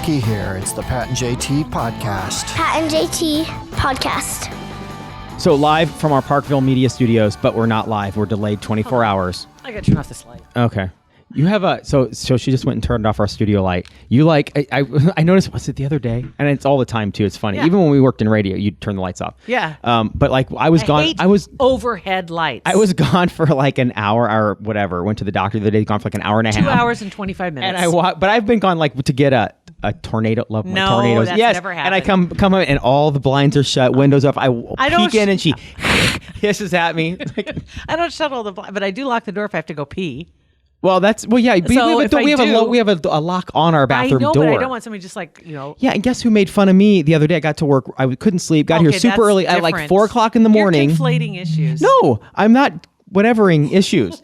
Cookie here. It's the Pat and JT podcast. Pat and JT podcast. So live from our Parkville Media Studios, but we're not live. We're delayed 24 hours. I got to turn off this light. Okay. You have a so she just went and turned off our studio light. You I noticed, was it the other day? And it's all the time too. It's funny. Yeah. Even when we worked in radio, you'd turn the lights off. Yeah. But like I was gone. I hate overhead lights. I was gone for like an hour or whatever. Went to the doctor the other day. Gone for like an hour and a half. 2 hours and 25 minutes. And I walk, but I've been gone like to get a tornado. Love my tornadoes. That's yes. never And I happened. come out and all the blinds are shut, windows up. I don't peek in and she hisses at me. I don't shut all the blinds, but I do lock the door if I have to go pee. Yeah. We have a lock on our bathroom I know, door. but I don't want somebody just like, Yeah, and guess who made fun of me the other day? I got to work. I couldn't sleep. Got here Okay, super that's early at like different. 4 o'clock in the morning. You're conflating issues. No, I'm not whatevering issues.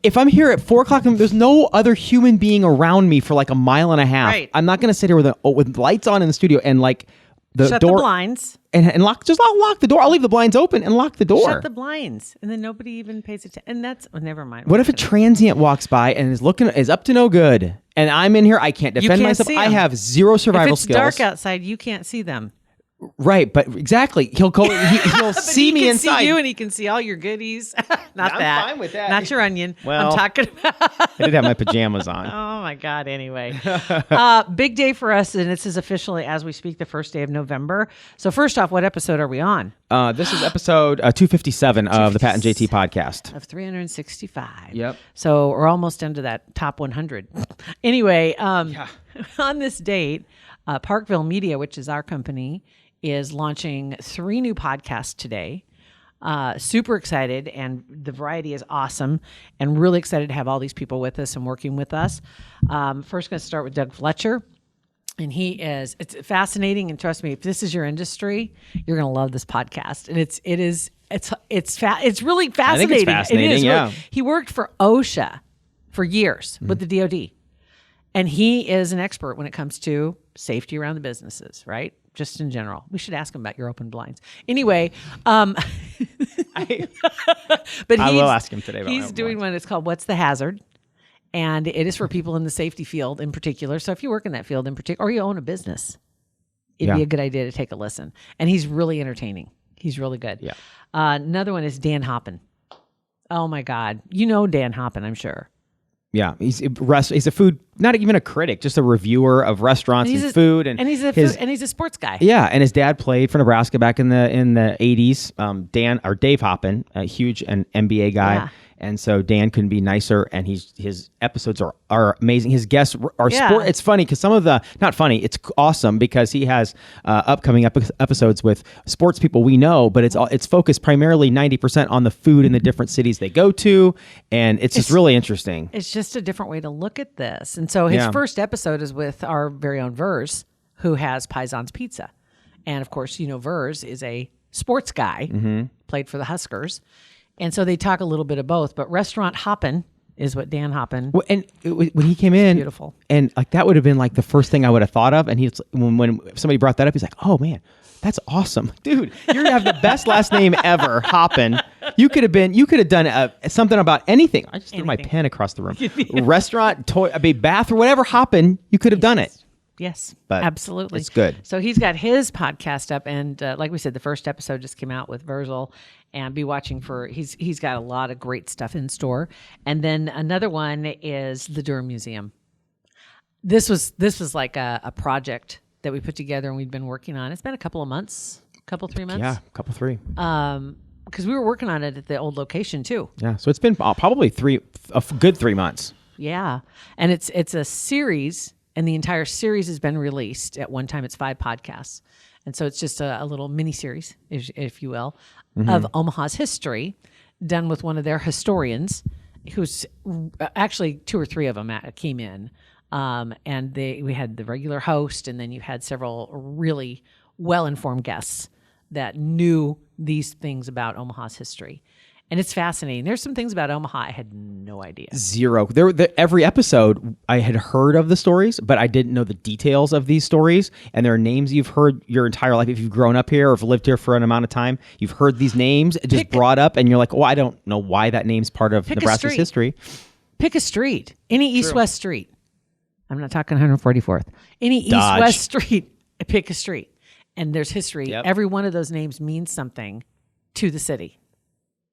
If I'm here at 4 o'clock, there's no other human being around me for like a mile and a half. Right. I'm not going to sit here with lights on in the studio and like the Shut door the blinds. and lock the door. I'll leave the blinds open and lock the door. Shut the blinds, and then nobody even pays attention. And that's never mind. What if a transient walks by and is up to no good, and I'm in here? I can't defend can't myself. see I him. have zero survival If it's skills. dark outside, you can't see them. Right, but exactly. He'll go. He'll But see he me can inside. see you, and he can see all your goodies. Not I'm that. fine with that. Not your onion. Well, I'm talking about. I did have my pajamas on. Oh my God. Anyway, big day for us, and this is officially as we speak the first day of November. So first off, what episode are we on? This is episode 257 of the Pat and JT podcast. Of 365. Yep. So we're almost into that top 100. Anyway, on this date, Parkville Media, which is our company, is launching 3 new podcasts today. Super excited, and the variety is awesome, and really excited to have all these people with us and working with us. First, going to start with Doug Fletcher. And it's fascinating. And trust me, if this is your industry, you're going to love this podcast. And it's really fascinating. I think it's fascinating, It is, yeah. really. He worked for OSHA for years with the DOD. And he is an expert when it comes to safety around the businesses, right? Just in general. We should ask him about your open blinds. Anyway, but I will ask him today about my he's open doing blinds. one. It's called What's the Hazard? And it is for people in the safety field in particular. So if you work in that field in particular, or you own a business, it'd be a good idea to take a listen. And he's really entertaining. He's really good. Yeah. Another one is Dan Hoppin. Oh my God. You know Dan Hoppin, I'm sure. Yeah, he's a food, not even a critic, just a reviewer of restaurants and food, and he's a sports guy. Yeah, and his dad played for Nebraska back in the 80s. Dave Hoppin, a huge NBA guy. Yeah. And so Dan couldn't be nicer, and his episodes are amazing. His guests are sport. It's funny because not funny. It's awesome because he has upcoming episodes with sports people we know, but it's focused primarily 90% on the food in the different cities they go to, and it's just really interesting. It's just a different way to look at this. And so his first episode is with our very own Vers, who has Paisans Pizza, and of course, Vers is a sports guy, played for the Huskers. And so they talk a little bit of both, but Restaurant Hoppin is what Dan Hoppin. Well, and when he came in, beautiful. And like that would have been like the first thing I would have thought of. And when somebody brought that up, he's like, "Oh man, that's awesome, dude! You have the best last name ever, Hoppin. You could have done something about anything. I just threw my pen across the room. Restaurant, toy, bath, or whatever. Hoppin, you could have done it. Yes, But absolutely. it's good. So he's got his podcast up, and like we said, the first episode just came out with Virgil, and be watching for he's got a lot of great stuff in store. And then another one is the Durham Museum. This was like a project that we put together and we'd been working on. It's been a couple of months, 3 months. Yeah, couple 3. Because we were working on it at the old location too. Yeah, so it's been probably a good 3 months. Yeah, and it's a series. And the entire series has been released. At one time, it's 5 podcasts. And so it's just a little mini series, if you will, of Omaha's history, done with one of their historians, who's actually 2 or 3 of them came in. And we had the regular host, and then you had several really well-informed guests that knew these things about Omaha's history. And it's fascinating. There's some things about Omaha I had no idea. Zero. Every episode, I had heard of the stories, but I didn't know the details of these stories. And there are names you've heard your entire life. If you've grown up here or if lived here for an amount of time, you've heard these names just brought up, and you're like, oh, I don't know why that name's part of Nebraska's history. Pick a street, any east-west street. I'm not talking 144th. Any Dodge. east-west street, pick a street. And there's history. Yep. Every one of those names means something to the city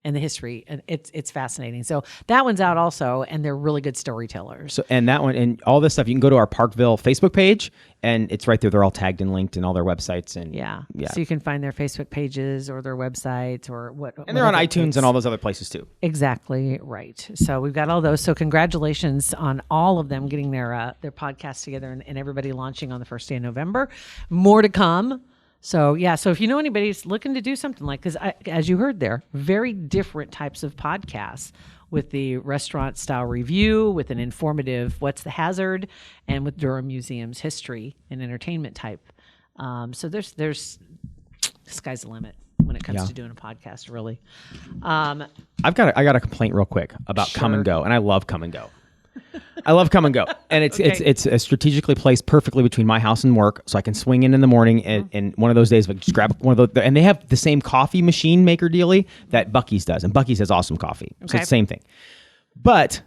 and the history. And it's fascinating. So that one's out also, and they're really good storytellers. So, and that one and all this stuff, you can go to our Parkville Facebook page, and it's right there. They're all tagged and linked in all their websites. And yeah. So you can find their Facebook pages or their websites or what. And they're on iTunes and all those other places too. Exactly right. So we've got all those. So congratulations on all of them getting their podcast together and everybody launching on the first day of November. More to come. So yeah. So if you know anybody who's looking to do something like, because as you heard there, very different types of podcasts with the restaurant style review, with an informative what's the hazard, and with Durham Museum's history and entertainment type. So there's sky's the limit when it comes to doing a podcast, really. I got a complaint real quick about Come and Go, and I love Come and Go. I love Come and Go, and it's strategically placed perfectly between my house and work, so I can swing in the morning and one of those days, like just grab one of those. And they have the same coffee machine maker dealy that Buc-ee's does, and Buc-ee's has awesome coffee, so it's the same thing. But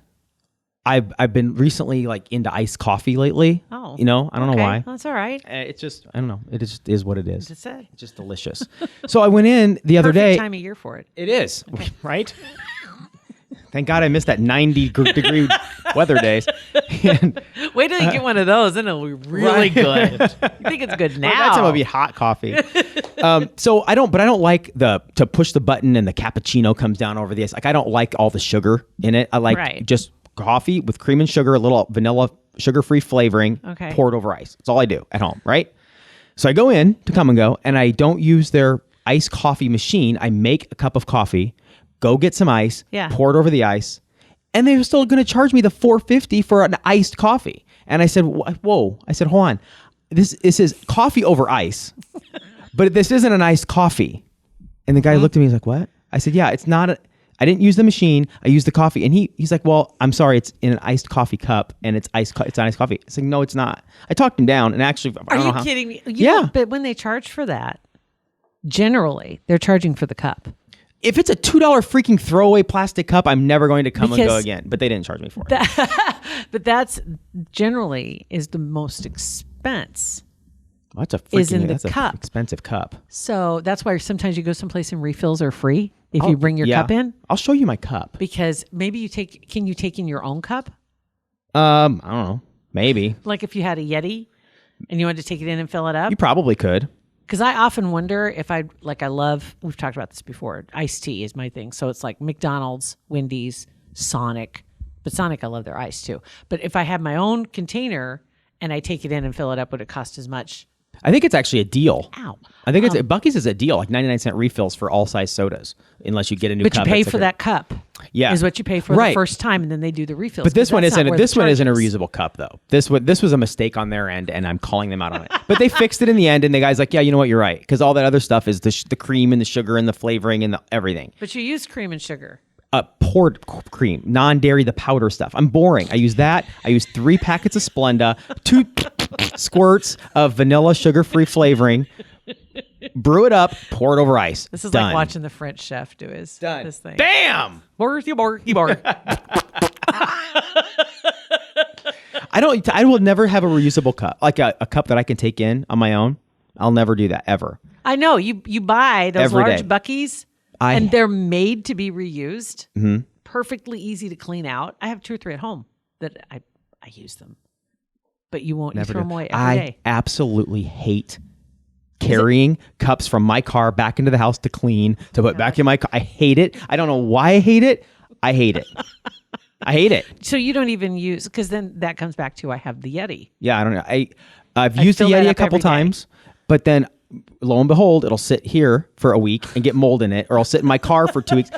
I've been recently like into iced coffee lately. Oh, I don't know why. That's all right. It's just I don't know. It just is what it is. It's just delicious. So I went in the other day. Time of year for it. It is right. Thank God I missed that 90-degree weather days. Wait till you get one of those, then it'll be really good. You think it's good now? Well, that time it'll be hot coffee. So I don't like to push the button and the cappuccino comes down over the ice. Like I don't like all the sugar in it. I like just coffee with cream and sugar, a little vanilla sugar-free flavoring, poured over ice. That's all I do at home, right? So I go in to Come and Go, and I don't use their iced coffee machine. I make a cup of coffee. Go get some ice, pour it over the ice, and they were still going to charge me the $4.50 for an iced coffee. And I said, "Whoa!" I said, "Hold on, this is coffee over ice, but this isn't an iced coffee." And the guy looked at me. He's like, "What?" I said, "Yeah, it's not. I didn't use the machine. I used the coffee." And he's like, "Well, I'm sorry. It's in an iced coffee cup, and it's iced coffee." I said, "No, it's not." I talked him down, and actually, are you kidding me? But when they charge for that, generally they're charging for the cup. If it's a $2 freaking throwaway plastic cup, I'm never going to Come and Go again. But they didn't charge me for it. But that's generally is the most expense. Well, that's an expensive cup. So that's why sometimes you go someplace and refills are free if you bring your cup in. I'll show you my cup. Because maybe can you take in your own cup? I don't know. Maybe. Like if you had a Yeti and you wanted to take it in and fill it up? You probably could. Because I often wonder if we've talked about this before, iced tea is my thing. So it's like McDonald's, Wendy's, Sonic. But Sonic, I love their ice too. But if I have my own container and I take it in and fill it up, would it cost as much? I think it's actually a deal. Ow. I think Buc-ee's is a deal, like 99-cent refills for all size sodas, unless you get a new cup. But you pay for that cup. Yeah, is what you pay for the first time, and then they do the refills. But this one isn't. This one isn't a reusable cup, though. This was a mistake on their end, and I'm calling them out on it. But they fixed it in the end, and the guy's like, "Yeah, you know what? You're right," because all that other stuff is the cream and the sugar and the flavoring and everything. But you use cream and sugar. Poured cream, non-dairy, the powder stuff. I'm boring. I use that. I use 3 packets of Splenda, 2 squirts of vanilla sugar-free flavoring. Brew it up, pour it over ice. This is Done. like watching the French chef do this thing. Bam! I will never have a reusable cup, like a cup that I can take in on my own. I'll never do that ever. I know you buy those Every large day. Buc-ee's, and they're made to be reused. Mm-hmm. Perfectly easy to clean out. I have 2 or 3 at home that I use them, but you won't. You throw them away every day. I absolutely hate carrying cups from my car back into the house to clean, to put back in my car. I hate it. I don't know why I hate it. I hate it. I hate it. So you don't even use, because then that comes back to I have the Yeti. Yeah, I don't know. I've used the Yeti a couple times, but then lo and behold, it'll sit here for a week and get mold in it, or I'll sit in my car for 2 weeks.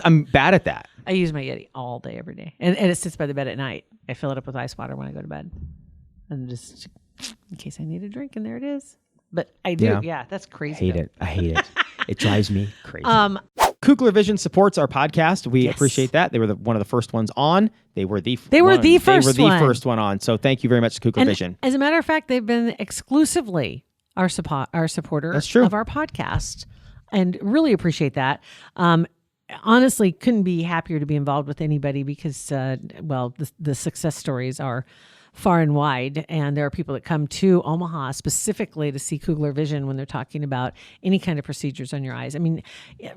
I'm bad at that. I use my Yeti all day, every day. And it sits by the bed at night. I fill it up with ice water when I go to bed. And just in case I need a drink, and there it is. But I do. Yeah, that's crazy. I hate it. It drives me crazy. Kugler Vision supports our podcast. We appreciate that. They were one of the first ones on. They were the first one on. So thank you very much to Kugler Vision. As a matter of fact, they've been exclusively our supporter of our podcast, and really appreciate that. Honestly, couldn't be happier to be involved with anybody because, the success stories are far and wide. And there are people that come to Omaha specifically to see Kugler Vision when they're talking about any kind of procedures on your eyes. I mean,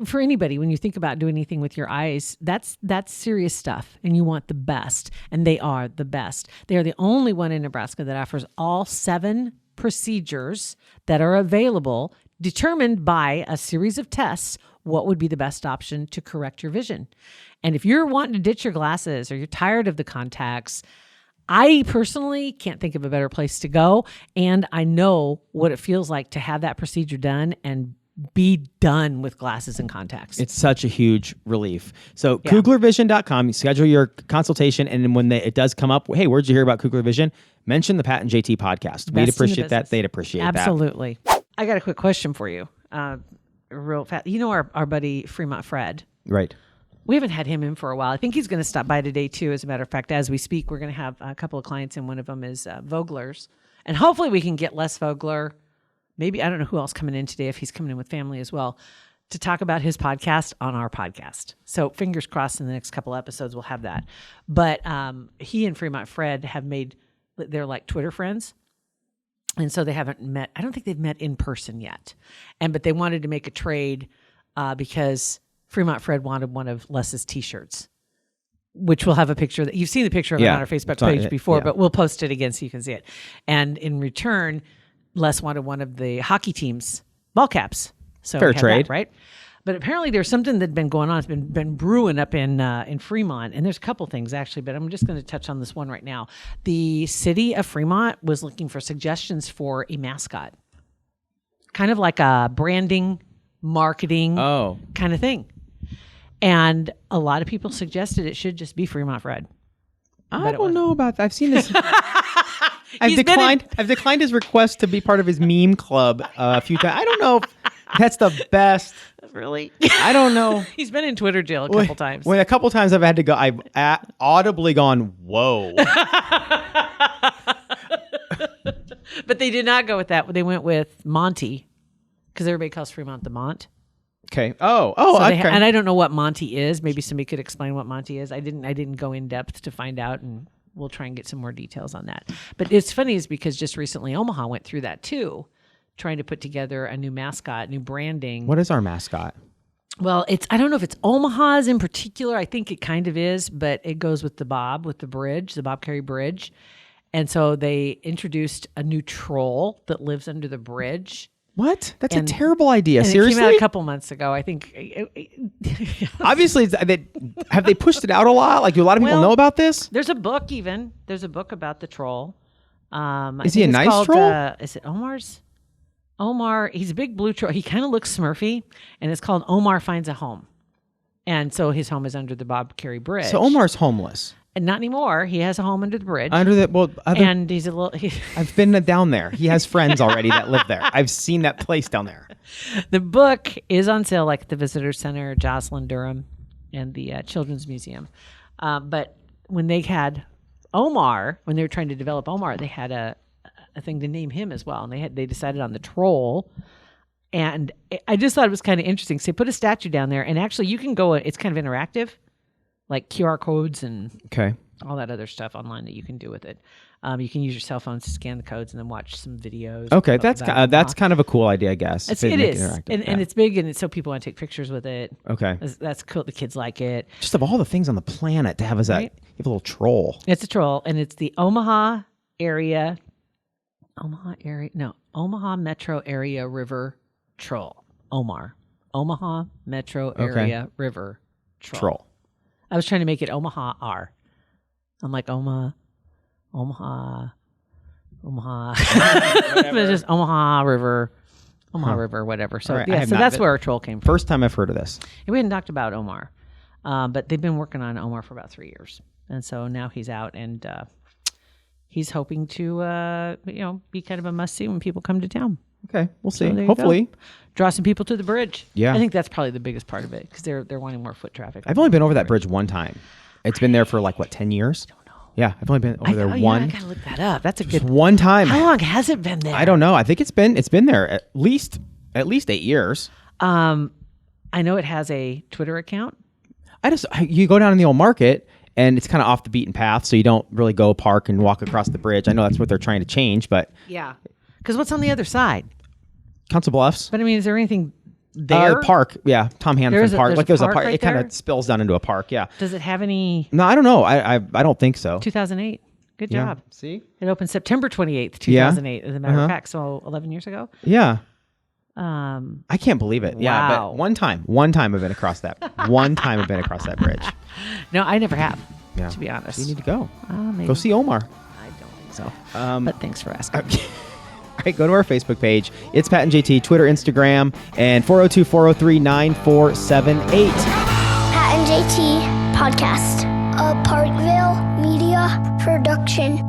for anybody, when you think about doing anything with your eyes, that's serious stuff. And you want the best. And they are the best. They are the only one in Nebraska that offers all 7 procedures that are available, determined by a series of tests, what would be the best option to correct your vision. And if you're wanting to ditch your glasses or you're tired of the contacts, I personally can't think of a better place to go. And I know what it feels like to have that procedure done and be done with glasses and contacts. It's such a huge relief. So KuglerVision.com, you schedule your consultation. And then when it does come up, hey, where'd you hear about Kugler Vision? Mention the Pat and JT podcast. We'd appreciate that. They'd appreciate that. Absolutely. I got a quick question for you. Real fast. You know our buddy Fremont Fred? Right. We haven't had him in for a while. I think he's going to stop by today too. As a matter of fact, as we speak, we're going to have a couple of clients, and one of them is Vogler's. And hopefully we can get Les Vogler. Maybe, I don't know who else coming in today, if he's coming in with family as well, to talk about his podcast on our podcast. So fingers crossed in the next couple episodes we'll have that. But he and Fremont Fred have they're like Twitter friends. And so they haven't met. I don't think they've met in person yet. But they wanted to make a trade because Fremont Fred wanted one of Les's T-shirts, which we'll have a picture that you've seen the picture of it on our Facebook page before, but we'll post it again so you can see it. And in return, Les wanted one of the hockey team's ball caps. So fair trade, that, right? But apparently there's something that's been going on. It's been brewing up in Fremont, and there's a couple things actually, but I'm just going to touch on this one right now. The city of Fremont was looking for suggestions for a mascot, kind of like a branding, marketing kind of thing. And a lot of people suggested it should just be Fremont Fred. I don't know about that. I've seen this. I've declined his request to be part of his meme club a few times. I don't know if that's the best. Really? I don't know. He's been in Twitter jail a couple times. When a couple times I've had to go, I've audibly gone, whoa. But they did not go with that. They went with Monty, because everybody calls Fremont the Mont. Okay. Okay. And I don't know what Monty is. Maybe somebody could explain what Monty is. I didn't go in depth to find out, and we'll try and get some more details on that. But it's funny is because just recently Omaha went through that too, trying to put together a new mascot, new branding. What is our mascot? Well, I don't know if it's Omaha's in particular. I think it kind of is, but it goes with the bridge, the Bob Carey Bridge. And so they introduced a new troll that lives under the bridge. What? That's a terrible idea. And Seriously? It came out a couple months ago. I think. Obviously, have they pushed it out a lot? Like, do a lot of people know about this? There's a book even. There's a book about the troll. Is he a nice troll? Is it Omar's? Omar, he's a big blue troll. He kind of looks Smurfy, and it's called Omar Finds a Home. And so his home is under the Bob Carey Bridge. So Omar's homeless. And not anymore. He has a home under the bridge. And he's a little... I've been down there. He has friends already that live there. I've seen that place down there. The book is on sale, like at the Visitor Center, Jocelyn Durham, and the Children's Museum. But when they had Omar, when they were trying to develop Omar, they had a thing to name him as well. And they decided on the troll. And I just thought it was kind of interesting. So they put a statue down there, and actually you can go, it's kind of interactive, like QR codes and all that other stuff online that you can do with it. You can use your cell phones to scan the codes and then watch some videos. Okay, that's kind of a cool idea, I guess. It is, and it's big, and so people want to take pictures with it. Okay, that's cool. The kids like it. Just of all the things on the planet to have as you have a little troll. It's a troll, and it's the Omaha Metro Area River Troll. Omaha Metro Area River Troll. I was trying to make it Omaha R. I'm like Omaha. It's just Omaha River, whatever. So so that's where our troll came from. First time I've heard of this. And we hadn't talked about Omar, but they've been working on Omar for about 3 years, and so now he's out, and he's hoping to be kind of a must see when people come to town. Okay, we'll see. So hopefully, draw some people to the bridge. Yeah, I think that's probably the biggest part of it because they're wanting more foot traffic. I've only been over that bridge one time. It's been there for 10 years? I don't know. Yeah, I've only been over there one. I gotta look that up. That's a good one time. How long has it been there? I don't know. I think it's been there at least 8 years. I know it has a Twitter account. You go down in the old market and it's kind of off the beaten path, so you don't really go park and walk across the bridge. I know that's what they're trying to change, but Yeah. Because what's on the other side? Council Bluffs. But I mean, is there anything there? Park, yeah, Tom Hanford Park. There's a park. right It kind there? of spills down into a park. Yeah. Does it have any? No, I don't know. I don't think so. 2008. Good Yeah. job. See? It opened September 28th, 2008, as a matter of fact. So 11 years ago. Yeah. I can't believe it. Yeah, Wow. but one time I've been across that. One time I've been across that bridge. No, I never have, Yeah. to be honest. You need to go. Maybe. Go see Omar. I don't think so. But thanks for asking. All right, go to our Facebook page. It's Pat and JT, Twitter, Instagram, and 402-403-9478. Pat and JT Podcast. A Parkville Media Production.